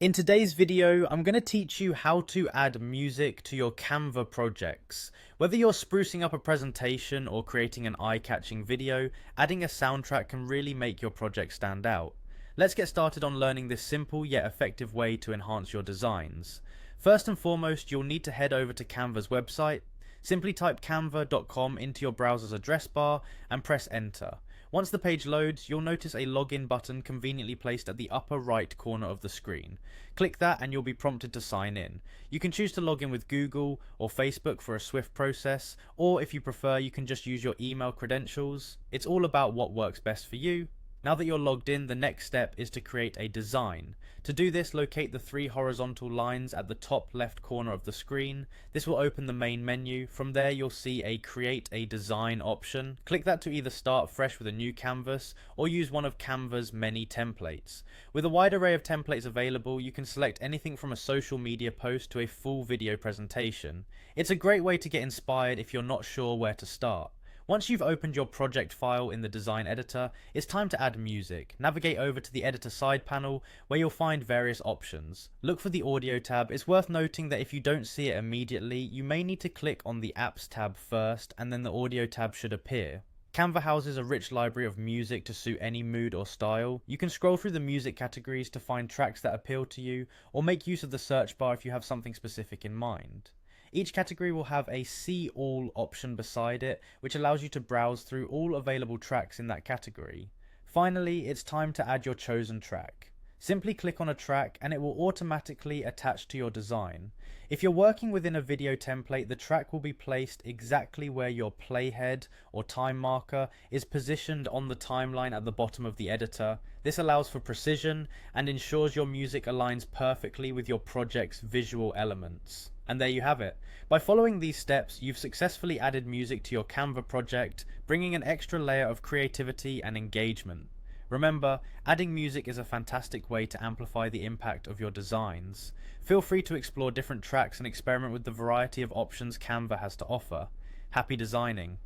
In today's video, I'm going to teach you how to add music to your Canva projects. Whether you're sprucing up a presentation or creating an eye-catching video, adding a soundtrack can really make your project stand out. Let's get started on learning this simple yet effective way to enhance your designs. First and foremost, you'll need to head over to Canva's website. Simply type canva.com into your browser's address bar and press enter. Once the page loads, you'll notice a login button conveniently placed at the upper right corner of the screen. Click that and you'll be prompted to sign in. You can choose to log in with Google or Facebook for a swift process, or if you prefer, you can just use your email credentials. It's all about what works best for you. Now that you're logged in, the next step is to create a design. To do this, locate the three horizontal lines at the top left corner of the screen. This will open the main menu. From there, you'll see a Create a Design option. Click that to either start fresh with a new canvas or use one of Canva's many templates. With a wide array of templates available, you can select anything from a social media post to a full video presentation. It's a great way to get inspired if you're not sure where to start. Once you've opened your project file in the design editor, it's time to add music. Navigate over to the editor side panel where you'll find various options. Look for the audio tab. It's worth noting that if you don't see it immediately, you may need to click on the apps tab first and then the audio tab should appear. Canva houses a rich library of music to suit any mood or style. You can scroll through the music categories to find tracks that appeal to you, or make use of the search bar if you have something specific in mind. Each category will have a See All option beside it, which allows you to browse through all available tracks in that category. Finally, it's time to add your chosen track. Simply click on a track and it will automatically attach to your design. If you're working within a video template, the track will be placed exactly where your playhead or time marker is positioned on the timeline at the bottom of the editor. This allows for precision and ensures your music aligns perfectly with your project's visual elements. And there you have it. By following these steps, you've successfully added music to your Canva project, bringing an extra layer of creativity and engagement. Remember, adding music is a fantastic way to amplify the impact of your designs. Feel free to explore different tracks and experiment with the variety of options Canva has to offer. Happy designing!